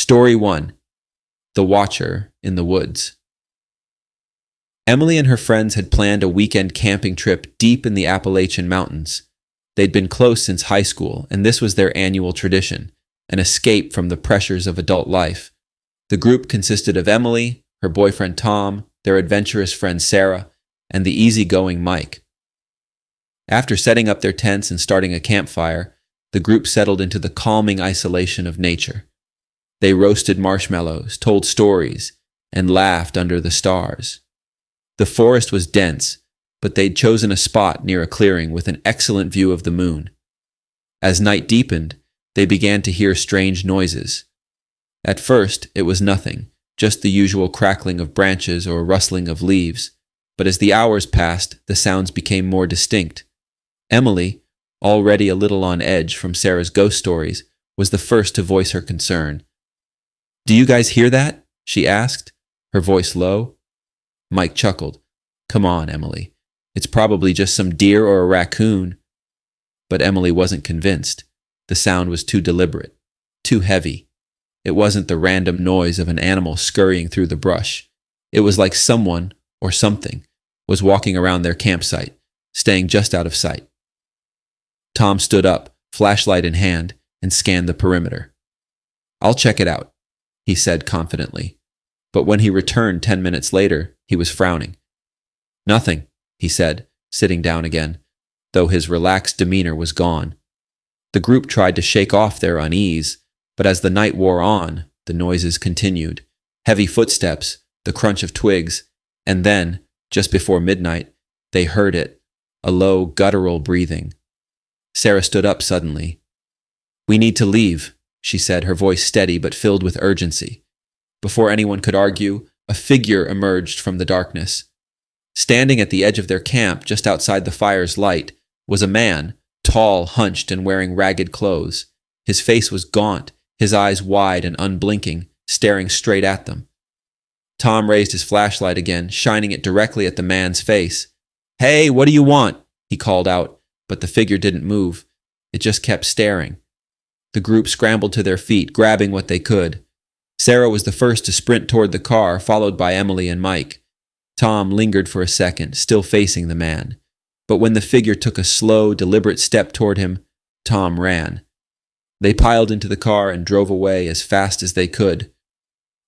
Story 1. The Watcher in the Woods. Emily and her friends had planned a weekend camping trip deep in the Appalachian Mountains. They'd been close since high school, and this was their annual tradition, an escape from the pressures of adult life. The group consisted of Emily, her boyfriend Tom, their adventurous friend Sarah, and the easygoing Mike. After setting up their tents and starting a campfire, the group settled into the calming isolation of nature. They roasted marshmallows, told stories, and laughed under the stars. The forest was dense, but they'd chosen a spot near a clearing with an excellent view of the moon. As night deepened, they began to hear strange noises. At first, it was nothing, just the usual crackling of branches or rustling of leaves, but as the hours passed, the sounds became more distinct. Emily, already a little on edge from Sarah's ghost stories, was the first to voice her concern. "Do you guys hear that?" she asked, her voice low. Mike chuckled. "Come on, Emily. It's probably just some deer or a raccoon." But Emily wasn't convinced. The sound was too deliberate, too heavy. It wasn't the random noise of an animal scurrying through the brush. It was like someone, or something, was walking around their campsite, staying just out of sight. Tom stood up, flashlight in hand, and scanned the perimeter. "I'll check it out," he said confidently. But when he returned 10 minutes later, he was frowning. "Nothing," he said, sitting down again, though his relaxed demeanor was gone. The group tried to shake off their unease, but as the night wore on, the noises continued. Heavy footsteps, the crunch of twigs, and then, just before midnight, they heard it, a low, guttural breathing. Sarah stood up suddenly. "We need to leave," she said, her voice steady but filled with urgency. Before anyone could argue, a figure emerged from the darkness. Standing at the edge of their camp, just outside the fire's light, was a man, tall, hunched, and wearing ragged clothes. His face was gaunt, his eyes wide and unblinking, staring straight at them. Tom raised his flashlight again, shining it directly at the man's face. "Hey, what do you want?" he called out, but the figure didn't move. It just kept staring. The group scrambled to their feet, grabbing what they could. Sarah was the first to sprint toward the car, followed by Emily and Mike. Tom lingered for a second, still facing the man. But when the figure took a slow, deliberate step toward him, Tom ran. They piled into the car and drove away as fast as they could.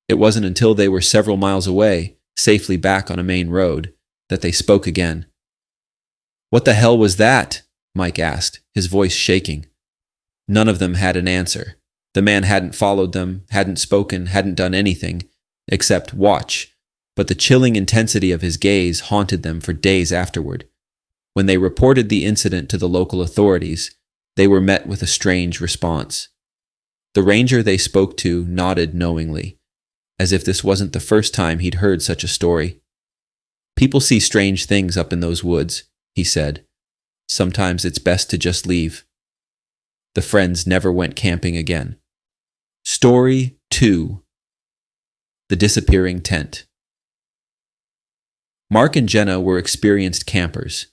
It wasn't until they were several miles away, safely back on a main road, that they spoke again. "What the hell was that?" Mike asked, his voice shaking. None of them had an answer. The man hadn't followed them, hadn't spoken, hadn't done anything, except watch, but the chilling intensity of his gaze haunted them for days afterward. When they reported the incident to the local authorities, they were met with a strange response. The ranger they spoke to nodded knowingly, as if this wasn't the first time he'd heard such a story. "People see strange things up in those woods," he said. "Sometimes it's best to just leave." The friends never went camping again. Story 2. The Disappearing Tent. Mark and Jenna were experienced campers.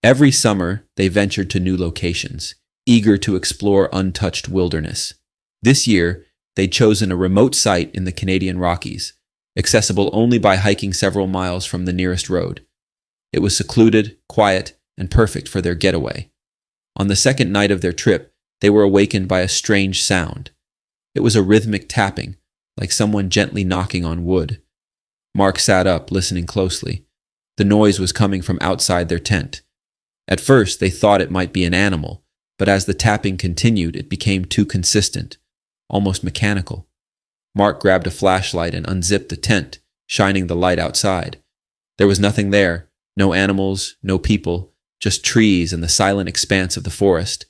Every summer, they ventured to new locations, eager to explore untouched wilderness. This year, they'd chosen a remote site in the Canadian Rockies, accessible only by hiking several miles from the nearest road. It was secluded, quiet, and perfect for their getaway. On the second night of their trip, they were awakened by a strange sound. It was a rhythmic tapping, like someone gently knocking on wood. Mark sat up, listening closely. The noise was coming from outside their tent. At first, they thought it might be an animal, but as the tapping continued, it became too consistent, almost mechanical. Mark grabbed a flashlight and unzipped the tent, shining the light outside. There was nothing there, no animals, no people, just trees and the silent expanse of the forest.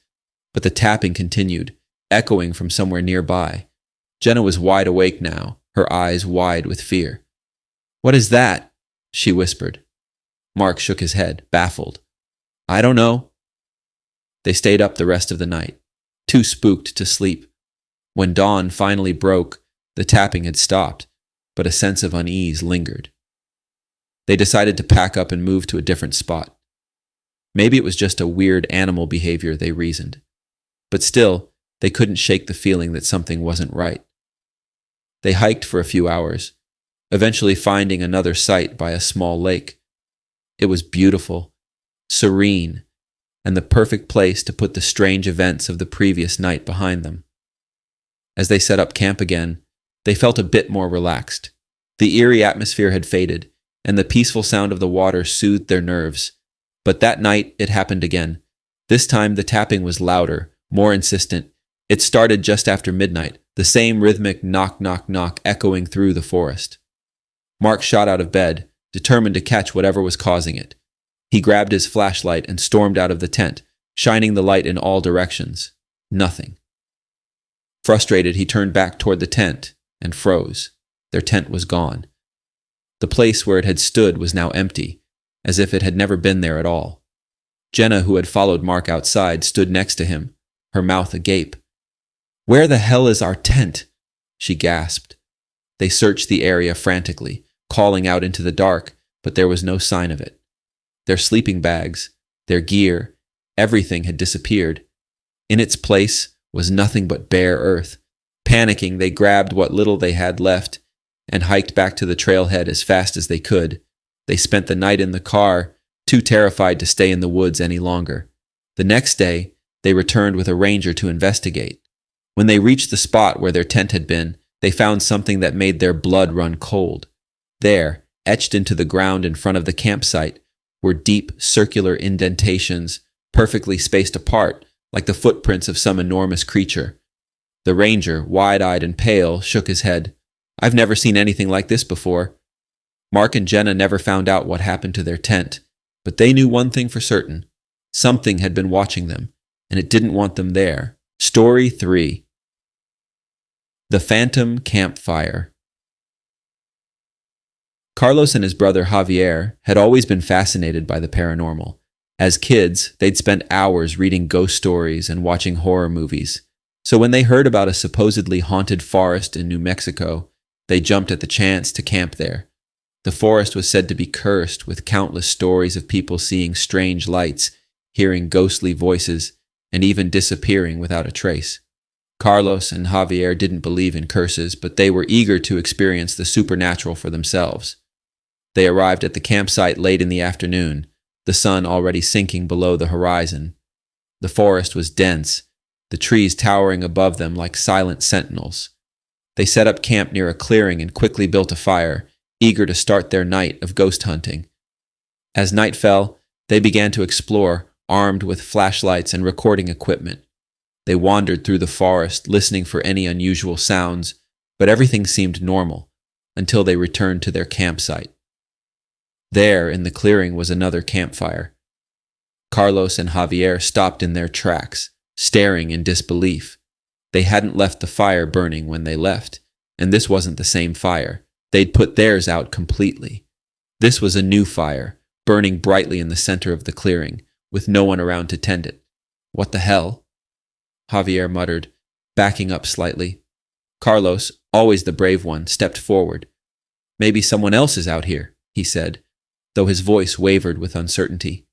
But the tapping continued, echoing from somewhere nearby. Jenna was wide awake now, her eyes wide with fear. "What is that?" she whispered. Mark shook his head, baffled. "I don't know." They stayed up the rest of the night, too spooked to sleep. When dawn finally broke, the tapping had stopped, but a sense of unease lingered. They decided to pack up and move to a different spot. Maybe it was just a weird animal behavior, they reasoned. But still, they couldn't shake the feeling that something wasn't right. They hiked for a few hours, eventually finding another site by a small lake. It was beautiful, serene, and the perfect place to put the strange events of the previous night behind them. As they set up camp again, they felt a bit more relaxed. The eerie atmosphere had faded, and the peaceful sound of the water soothed their nerves. But that night, it happened again. This time, the tapping was louder, more insistent. It started just after midnight, the same rhythmic knock, knock, knock echoing through the forest. Mark shot out of bed, determined to catch whatever was causing it. He grabbed his flashlight and stormed out of the tent, shining the light in all directions. Nothing. Frustrated, he turned back toward the tent and froze. Their tent was gone. The place where it had stood was now empty, as if it had never been there at all. Jenna, who had followed Mark outside, stood next to him, her mouth agape. "Where the hell is our tent?" she gasped. They searched the area frantically, calling out into the dark, but there was no sign of it. Their sleeping bags, their gear, everything had disappeared. In its place was nothing but bare earth. Panicking, they grabbed what little they had left and hiked back to the trailhead as fast as they could. They spent the night in the car, too terrified to stay in the woods any longer. The next day, they returned with a ranger to investigate. When they reached the spot where their tent had been, they found something that made their blood run cold. There, etched into the ground in front of the campsite, were deep, circular indentations, perfectly spaced apart, like the footprints of some enormous creature. The ranger, wide-eyed and pale, shook his head. "I've never seen anything like this before." Mark and Jenna never found out what happened to their tent, but they knew one thing for certain. Something had been watching them, and it didn't want them there. Story 3. The Phantom Campfire. Carlos and his brother Javier had always been fascinated by the paranormal. As kids, they'd spent hours reading ghost stories and watching horror movies. So when they heard about a supposedly haunted forest in New Mexico, they jumped at the chance to camp there. The forest was said to be cursed with countless stories of people seeing strange lights, hearing ghostly voices, and even disappearing without a trace. Carlos and Javier didn't believe in curses, but they were eager to experience the supernatural for themselves. They arrived at the campsite late in the afternoon, the sun already sinking below the horizon. The forest was dense, the trees towering above them like silent sentinels. They set up camp near a clearing and quickly built a fire, eager to start their night of ghost hunting. As night fell, they began to explore, armed with flashlights and recording equipment. They wandered through the forest, listening for any unusual sounds, but everything seemed normal, until they returned to their campsite. There, in the clearing, was another campfire. Carlos and Javier stopped in their tracks, staring in disbelief. They hadn't left the fire burning when they left, and this wasn't the same fire. They'd put theirs out completely. This was a new fire, burning brightly in the center of the clearing, with no one around to tend it. "What the hell?" Javier muttered, backing up slightly. Carlos, always the brave one, stepped forward. "Maybe someone else is out here," he said, though his voice wavered with uncertainty.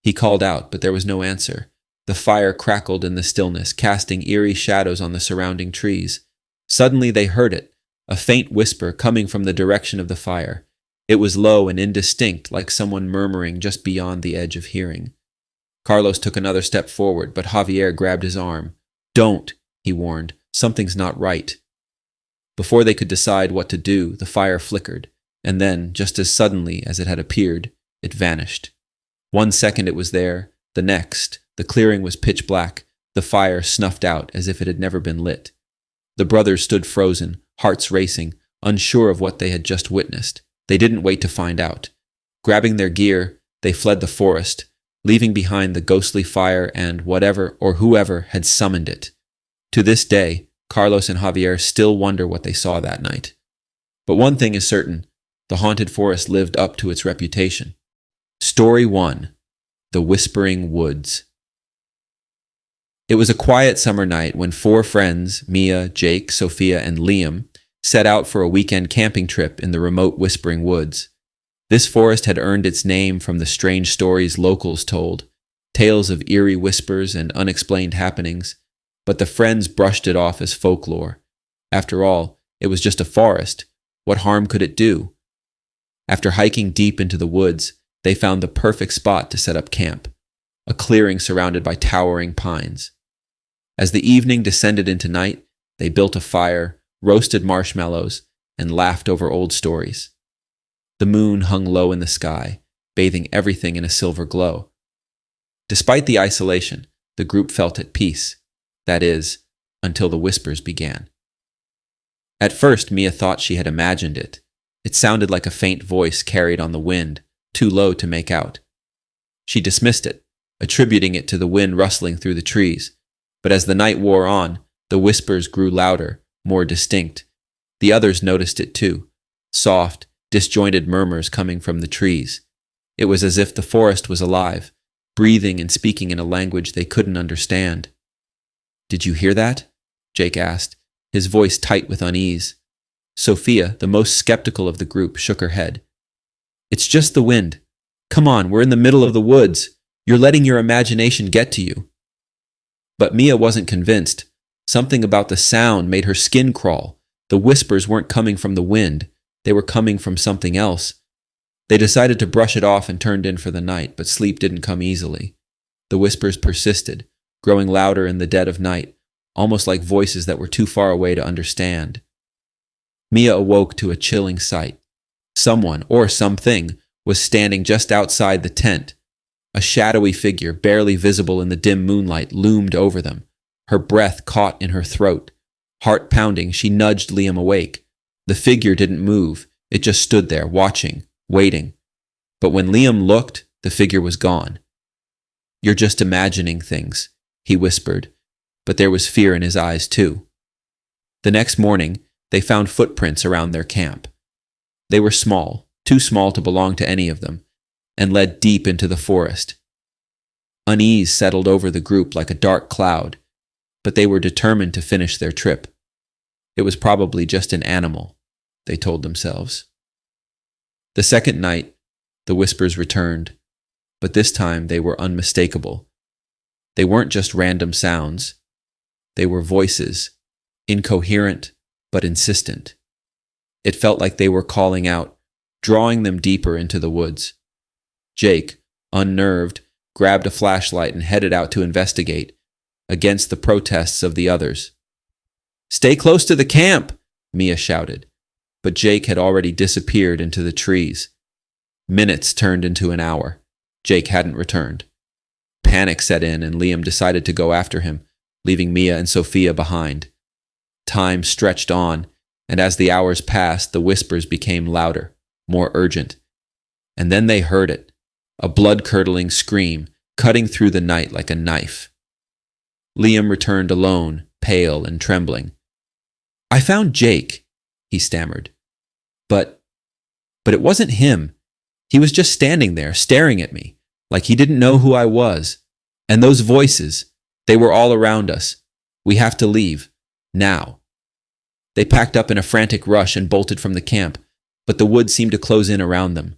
He called out, but there was no answer. The fire crackled in the stillness, casting eerie shadows on the surrounding trees. Suddenly they heard it, a faint whisper coming from the direction of the fire. It was low and indistinct, like someone murmuring just beyond the edge of hearing. Carlos took another step forward, but Javier grabbed his arm. "Don't," he warned. "Something's not right." Before they could decide what to do, the fire flickered, and then, just as suddenly as it had appeared, it vanished. 1 second it was there, the next, the clearing was pitch black, the fire snuffed out as if it had never been lit. The brothers stood frozen, hearts racing, unsure of what they had just witnessed. They didn't wait to find out. Grabbing their gear, they fled the forest, leaving behind the ghostly fire and whatever or whoever had summoned it. To this day, Carlos and Javier still wonder what they saw that night. But one thing is certain, the haunted forest lived up to its reputation. Story 1. The Whispering Woods. It was a quiet summer night when 4 friends, Mia, Jake, Sophia, and Liam, set out for a weekend camping trip in the remote Whispering Woods. This forest had earned its name from the strange stories locals told, tales of eerie whispers and unexplained happenings, but the friends brushed it off as folklore. After all, It was just a forest. What harm could it do? After hiking deep into the woods, they found the perfect spot to set up camp, a clearing surrounded by towering pines. As the evening descended into night, they built a fire, roasted marshmallows, and laughed over old stories. The moon hung low in the sky, bathing everything in a silver glow. Despite the isolation, the group felt at peace. That is, until the whispers began. At first, Mia thought she had imagined it. It sounded like a faint voice carried on the wind, too low to make out. She dismissed it, attributing it to the wind rustling through the trees. But as the night wore on, the whispers grew louder, more distinct. The others noticed it too, soft, disjointed murmurs coming from the trees. It was as if the forest was alive, breathing and speaking in a language they couldn't understand. "Did you hear that?" Jake asked, his voice tight with unease. Sophia, the most skeptical of the group, shook her head. "It's just the wind. Come on, we're in the middle of the woods. You're letting your imagination get to you." But Mia wasn't convinced. Something about the sound made her skin crawl. The whispers weren't coming from the wind. They were coming from something else. They decided to brush it off and turned in for the night, but sleep didn't come easily. The whispers persisted, growing louder in the dead of night, almost like voices that were too far away to understand. Mia awoke to a chilling sight. Someone, or something, was standing just outside the tent. A shadowy figure, barely visible in the dim moonlight, loomed over them. Her breath caught in her throat. Heart pounding, she nudged Liam awake. The figure didn't move. It just stood there, watching, waiting. But when Liam looked, the figure was gone. "You're just imagining things," he whispered, but there was fear in his eyes too. The next morning, they found footprints around their camp. They were small, too small to belong to any of them, and led deep into the forest. Unease settled over the group like a dark cloud, but they were determined to finish their trip. It was probably just an animal, they told themselves. The second night, the whispers returned, but this time they were unmistakable. They weren't just random sounds. They were voices, incoherent but insistent. It felt like they were calling out, drawing them deeper into the woods. Jake, unnerved, grabbed a flashlight and headed out to investigate, against the protests of the others. "Stay close to the camp," Mia shouted, but Jake had already disappeared into the trees. Minutes turned into an hour. Jake hadn't returned. Panic set in and Liam decided to go after him, leaving Mia and Sophia behind. Time stretched on, and as the hours passed, the whispers became louder, more urgent. And then they heard it, a blood-curdling scream, cutting through the night like a knife. Liam returned alone, pale and trembling. "I found Jake," he stammered. But it wasn't him. He was just standing there, staring at me, like he didn't know who I was. And those voices, they were all around us. "We have to leave. Now." They packed up in a frantic rush and bolted from the camp, but the woods seemed to close in around them.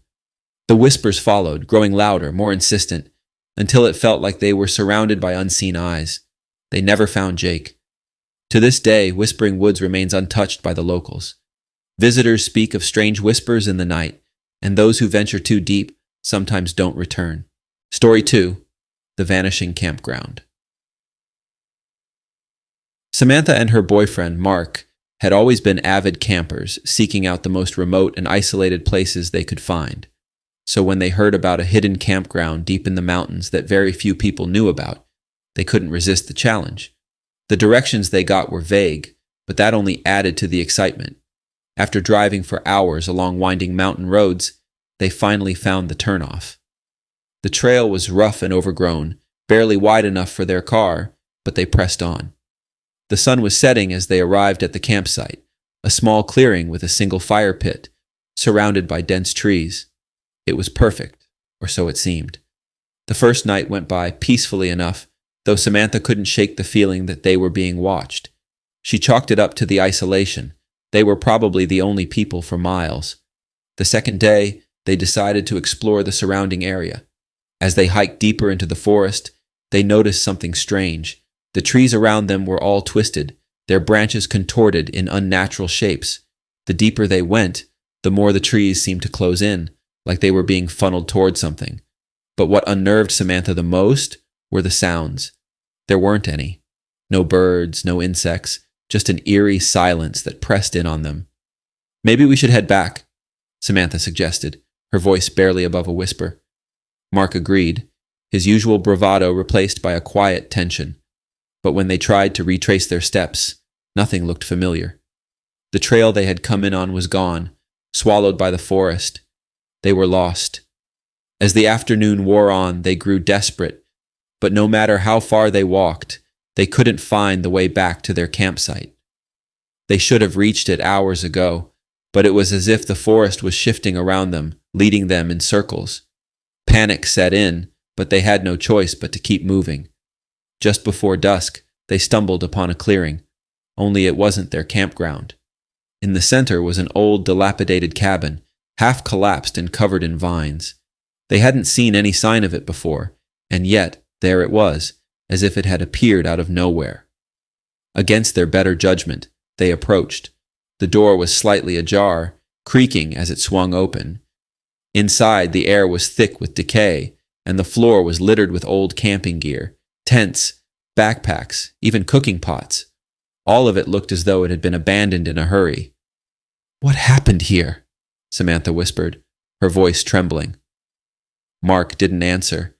The whispers followed, growing louder, more insistent, until it felt like they were surrounded by unseen eyes. They never found Jake. To this day, Whispering Woods remains untouched by the locals. Visitors speak of strange whispers in the night, and those who venture too deep sometimes don't return. Story 2, The Vanishing Campground. Samantha and her boyfriend, Mark, had always been avid campers, seeking out the most remote and isolated places they could find. So when they heard about a hidden campground deep in the mountains that very few people knew about, they couldn't resist the challenge. The directions they got were vague, but that only added to the excitement. After driving for hours along winding mountain roads, they finally found the turnoff. The trail was rough and overgrown, barely wide enough for their car, but they pressed on. The sun was setting as they arrived at the campsite, a small clearing with a single fire pit, surrounded by dense trees. It was perfect, or so it seemed. The first night went by peacefully enough, though Samantha couldn't shake the feeling that they were being watched. She chalked it up to the isolation. They were probably the only people for miles. The second day, they decided to explore the surrounding area. As they hiked deeper into the forest, they noticed something strange. The trees around them were all twisted, their branches contorted in unnatural shapes. The deeper they went, the more the trees seemed to close in, like they were being funneled toward something. But what unnerved Samantha the most were the sounds. There weren't any. No birds, no insects, just an eerie silence that pressed in on them. "Maybe we should head back," Samantha suggested, her voice barely above a whisper. Mark agreed, his usual bravado replaced by a quiet tension. But when they tried to retrace their steps, nothing looked familiar. The trail they had come in on was gone, swallowed by the forest. They were lost. As the afternoon wore on, they grew desperate, but no matter how far they walked, they couldn't find the way back to their campsite. They should have reached it hours ago, but it was as if the forest was shifting around them, leading them in circles. Panic set in, but they had no choice but to keep moving. Just before dusk, they stumbled upon a clearing, only it wasn't their campground. In the center was an old, dilapidated cabin, half collapsed and covered in vines. They hadn't seen any sign of it before, and yet there it was, as if it had appeared out of nowhere. Against their better judgment, they approached. The door was slightly ajar, creaking as it swung open. Inside, the air was thick with decay, and the floor was littered with old camping gear, tents, backpacks, even cooking pots. All of it looked as though it had been abandoned in a hurry. "What happened here?" Samantha whispered, her voice trembling. Mark didn't answer.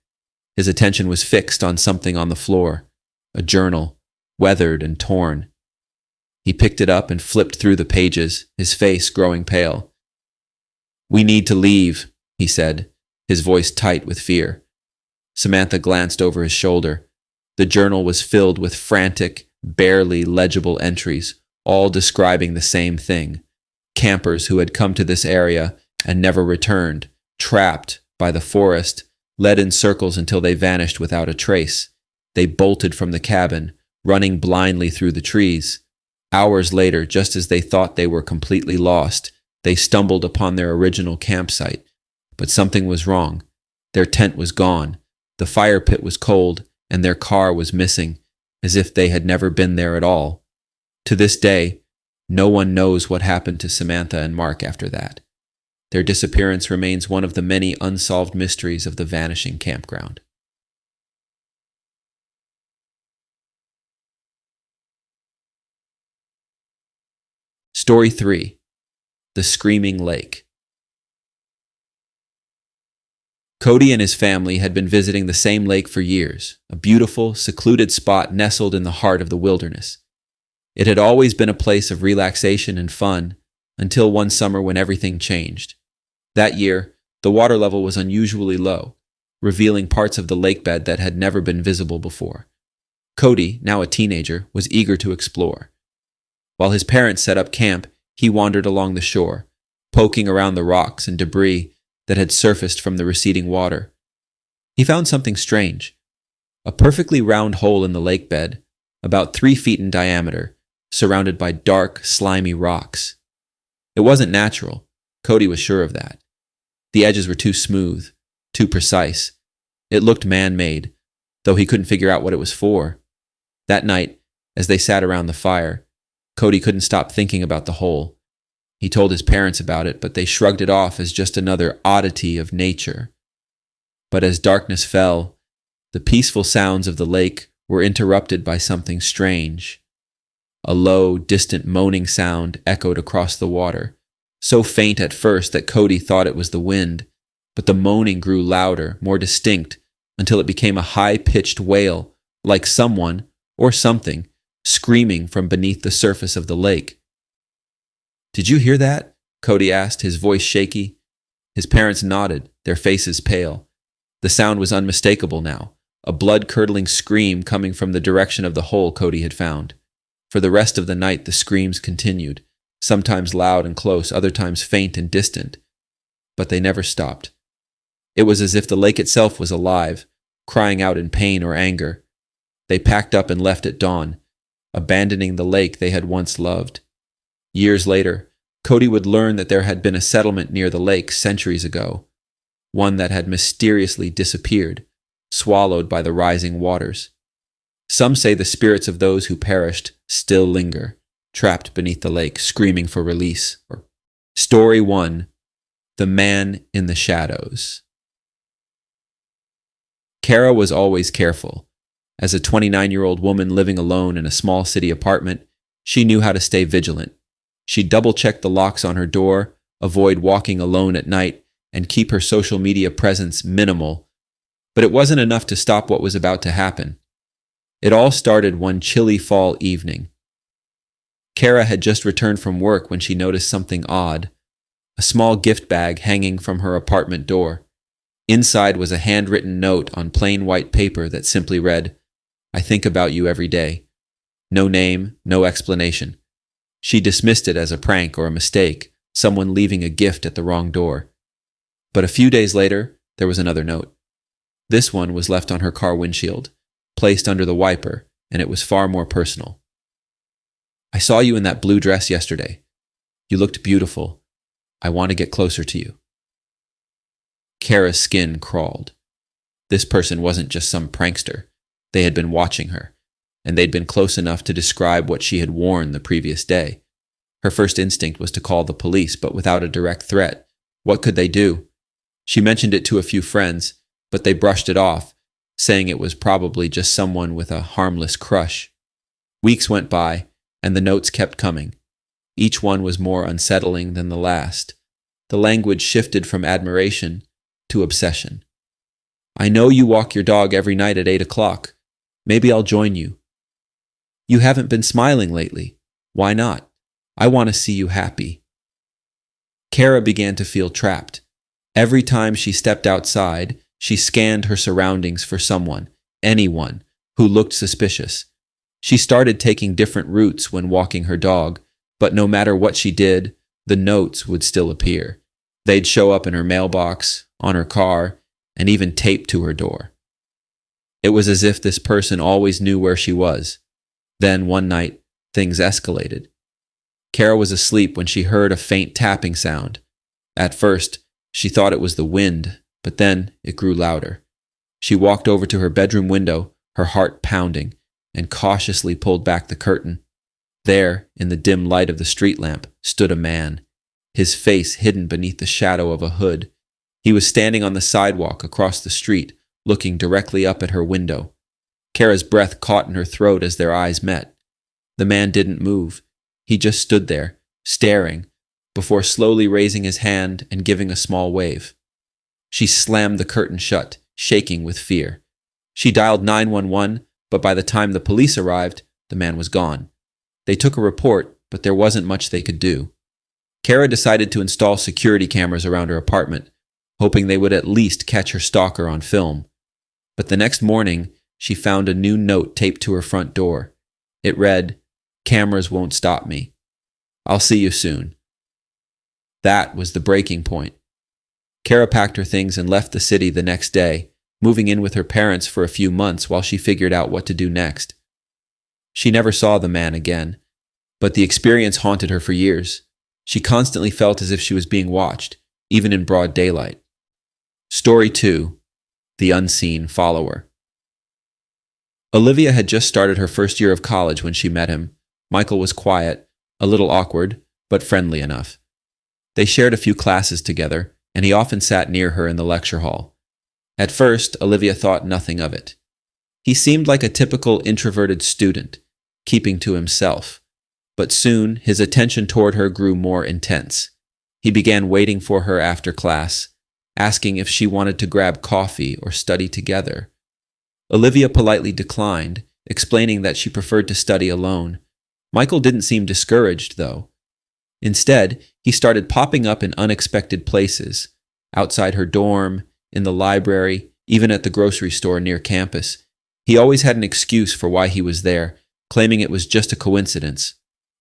His attention was fixed on something on the floor, a journal, weathered and torn. He picked it up and flipped through the pages, his face growing pale. "We need to leave," he said, his voice tight with fear. Samantha glanced over his shoulder. The journal was filled with frantic, barely legible entries, all describing the same thing. Campers who had come to this area and never returned, trapped by the forest, led in circles until they vanished without a trace. They bolted from the cabin, running blindly through the trees. Hours later, just as they thought they were completely lost, they stumbled upon their original campsite. But something was wrong. Their tent was gone, the fire pit was cold, and their car was missing, as if they had never been there at all. To this day, no one knows what happened to Samantha and Mark after that. Their disappearance remains one of the many unsolved mysteries of the Vanishing Campground. Story 3. The Screaming Lake. Cody and his family had been visiting the same lake for years, a beautiful, secluded spot nestled in the heart of the wilderness. It had always been a place of relaxation and fun, until one summer when everything changed. That year, the water level was unusually low, revealing parts of the lake bed that had never been visible before. Cody, now a teenager, was eager to explore. While his parents set up camp, he wandered along the shore, poking around the rocks and debris that had surfaced from the receding water. He found something strange. A perfectly round hole in the lake bed, about 3 feet in diameter, surrounded by dark, slimy rocks. It wasn't natural. Cody was sure of that. The edges were too smooth, too precise. It looked man-made, though he couldn't figure out what it was for. That night, as they sat around the fire, Cody couldn't stop thinking about the hole. He told his parents about it, but they shrugged it off as just another oddity of nature. But as darkness fell, the peaceful sounds of the lake were interrupted by something strange. A low, distant moaning sound echoed across the water, so faint at first that Cody thought it was the wind, but the moaning grew louder, more distinct, until it became a high-pitched wail, like someone, or something, screaming from beneath the surface of the lake. "Did you hear that?" Cody asked, his voice shaky. His parents nodded, their faces pale. The sound was unmistakable now, a blood-curdling scream coming from the direction of the hole Cody had found. For the rest of the night, the screams continued, sometimes loud and close, other times faint and distant. But they never stopped. It was as if the lake itself was alive, crying out in pain or anger. They packed up and left at dawn, abandoning the lake they had once loved. Years later, Cody would learn that there had been a settlement near the lake centuries ago, one that had mysteriously disappeared, swallowed by the rising waters. Some say the spirits of those who perished still linger, trapped beneath the lake, screaming for release. Story 1. The Man in the Shadows. Kara was always careful. As a 29-year-old woman living alone in a small city apartment, she knew how to stay vigilant. She'd double-check the locks on her door, avoid walking alone at night, and keep her social media presence minimal. But it wasn't enough to stop what was about to happen. It all started one chilly fall evening. Kara had just returned from work when she noticed something odd. A small gift bag hanging from her apartment door. Inside was a handwritten note on plain white paper that simply read, "I think about you every day." No name, no explanation. She dismissed it as a prank or a mistake, someone leaving a gift at the wrong door. But a few days later, there was another note. This one was left on her car windshield, placed under the wiper, and it was far more personal. "I saw you in that blue dress yesterday. You looked beautiful. I want to get closer to you." Kara's skin crawled. This person wasn't just some prankster. They had been watching her, and they'd been close enough to describe what she had worn the previous day. Her first instinct was to call the police, but without a direct threat, what could they do? She mentioned it to a few friends, but they brushed it off, saying it was probably just someone with a harmless crush. Weeks went by, and the notes kept coming. Each one was more unsettling than the last. The language shifted from admiration to obsession. "I know you walk your dog every night at 8 o'clock. Maybe I'll join you. You haven't been smiling lately. Why not? I want to see you happy." Kara began to feel trapped. Every time she stepped outside, she scanned her surroundings for someone, anyone, who looked suspicious. She started taking different routes when walking her dog, but no matter what she did, the notes would still appear. They'd show up in her mailbox, on her car, and even taped to her door. It was as if this person always knew where she was. Then, one night, things escalated. Kara was asleep when she heard a faint tapping sound. At first, she thought it was the wind, but then it grew louder. She walked over to her bedroom window, her heart pounding, and cautiously pulled back the curtain. There, in the dim light of the street lamp, stood a man, his face hidden beneath the shadow of a hood. He was standing on the sidewalk across the street, looking directly up at her window. Kara's breath caught in her throat as their eyes met. The man didn't move. He just stood there, staring, before slowly raising his hand and giving a small wave. She slammed the curtain shut, shaking with fear. She dialed 911, but by the time the police arrived, the man was gone. They took a report, but there wasn't much they could do. Kara decided to install security cameras around her apartment, hoping they would at least catch her stalker on film. But the next morning, she found a new note taped to her front door. It read, "Cameras won't stop me. I'll see you soon." That was the breaking point. Kara packed her things and left the city the next day, moving in with her parents for a few months while she figured out what to do next. She never saw the man again, but the experience haunted her for years. She constantly felt as if she was being watched, even in broad daylight. Story 2. The Unseen Follower. Olivia had just started her first year of college when she met him. Michael was quiet, a little awkward, but friendly enough. They shared a few classes together, and he often sat near her in the lecture hall. At first, Olivia thought nothing of it. He seemed like a typical introverted student, keeping to himself. But soon, his attention toward her grew more intense. He began waiting for her after class, asking if she wanted to grab coffee or study together. Olivia politely declined, explaining that she preferred to study alone. Michael didn't seem discouraged, though. Instead, he started popping up in unexpected places, outside her dorm, in the library, even at the grocery store near campus. He always had an excuse for why he was there, claiming it was just a coincidence.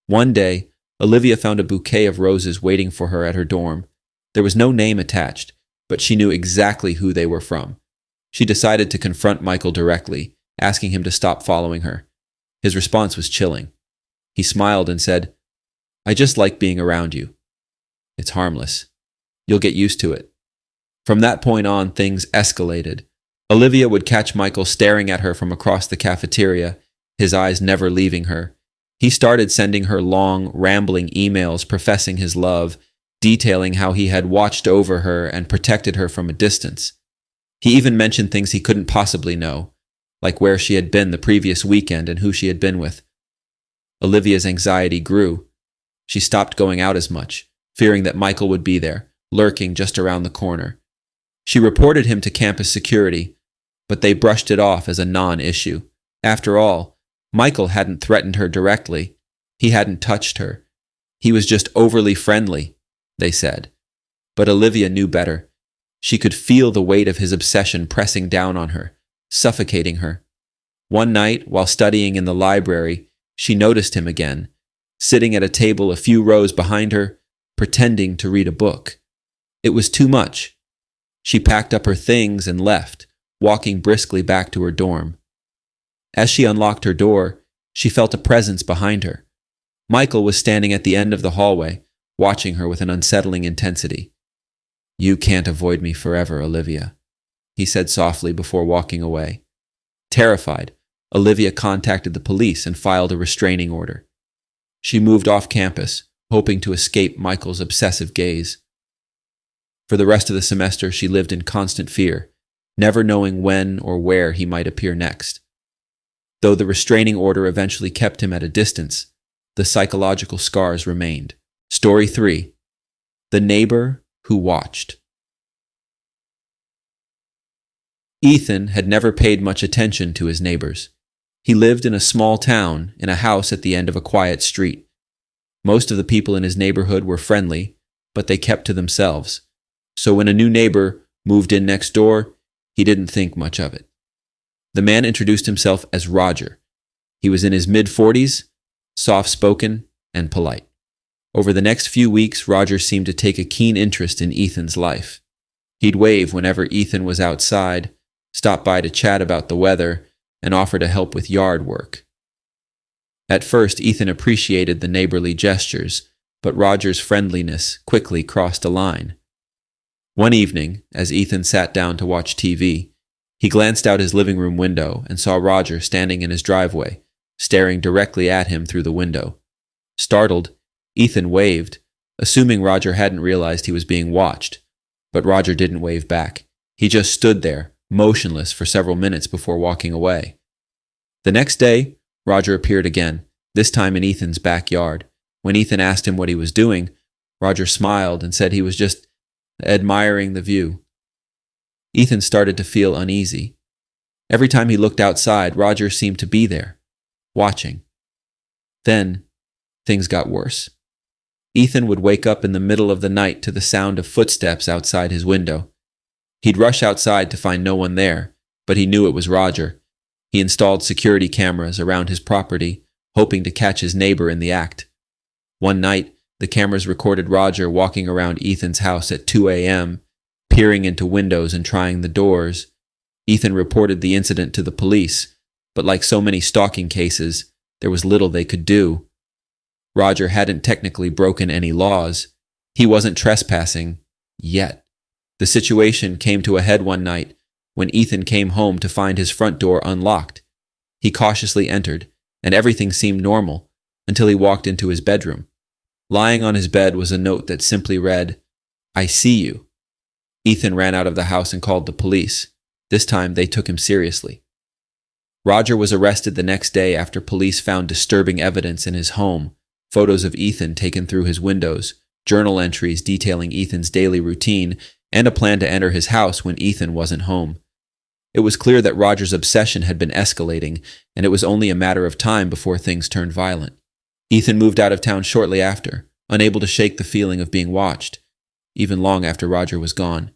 One day, Olivia found a bouquet of roses waiting for her at her dorm. There was no name attached, but she knew exactly who they were from. She decided to confront Michael directly, asking him to stop following her. His response was chilling. He smiled and said, "I just like being around you. It's harmless. You'll get used to it." From that point on, things escalated. Olivia would catch Michael staring at her from across the cafeteria, his eyes never leaving her. He started sending her long, rambling emails professing his love, detailing how he had watched over her and protected her from a distance. He even mentioned things he couldn't possibly know, like where she had been the previous weekend and who she had been with. Olivia's anxiety grew. She stopped going out as much, fearing that Michael would be there, lurking just around the corner. She reported him to campus security, but they brushed it off as a non-issue. After all, Michael hadn't threatened her directly. He hadn't touched her. He was just overly friendly, they said. But Olivia knew better. She could feel the weight of his obsession pressing down on her, suffocating her. One night, while studying in the library, she noticed him again, sitting at a table a few rows behind her, pretending to read a book. It was too much. She packed up her things and left, walking briskly back to her dorm. As she unlocked her door, she felt a presence behind her. Michael was standing at the end of the hallway, watching her with an unsettling intensity. "You can't avoid me forever, Olivia," he said softly before walking away. Terrified, Olivia contacted the police and filed a restraining order. She moved off campus, hoping to escape Michael's obsessive gaze. For the rest of the semester, she lived in constant fear, never knowing when or where he might appear next. Though the restraining order eventually kept him at a distance, the psychological scars remained. Story 3. The Neighbor Who Watched. Ethan had never paid much attention to his neighbors. He lived in a small town, in a house at the end of a quiet street. Most of the people in his neighborhood were friendly, but they kept to themselves. So when a new neighbor moved in next door, he didn't think much of it. The man introduced himself as Roger. He was in his mid-40s, soft-spoken, and polite. Over the next few weeks, Roger seemed to take a keen interest in Ethan's life. He'd wave whenever Ethan was outside, stop by to chat about the weather, and offer to help with yard work. At first, Ethan appreciated the neighborly gestures, but Roger's friendliness quickly crossed a line. One evening, as Ethan sat down to watch TV, he glanced out his living room window and saw Roger standing in his driveway, staring directly at him through the window. Startled, Ethan waved, assuming Roger hadn't realized he was being watched. But Roger didn't wave back. He just stood there, motionless for several minutes before walking away. The next day, Roger appeared again, this time in Ethan's backyard. When Ethan asked him what he was doing, Roger smiled and said he was just admiring the view. Ethan started to feel uneasy. Every time he looked outside, Roger seemed to be there, watching. Then, things got worse. Ethan would wake up in the middle of the night to the sound of footsteps outside his window. He'd rush outside to find no one there, but he knew it was Roger. He installed security cameras around his property, hoping to catch his neighbor in the act. One night, the cameras recorded Roger walking around Ethan's house at 2 a.m., peering into windows and trying the doors. Ethan reported the incident to the police, but like so many stalking cases, there was little they could do. Roger hadn't technically broken any laws. He wasn't trespassing, yet. The situation came to a head one night when Ethan came home to find his front door unlocked. He cautiously entered, and everything seemed normal until he walked into his bedroom. Lying on his bed was a note that simply read, "I see you." Ethan ran out of the house and called the police. This time they took him seriously. Roger was arrested the next day after police found disturbing evidence in his home, photos of Ethan taken through his windows, journal entries detailing Ethan's daily routine, and a plan to enter his house when Ethan wasn't home. It was clear that Roger's obsession had been escalating, and it was only a matter of time before things turned violent. Ethan moved out of town shortly after, unable to shake the feeling of being watched. Even long after Roger was gone,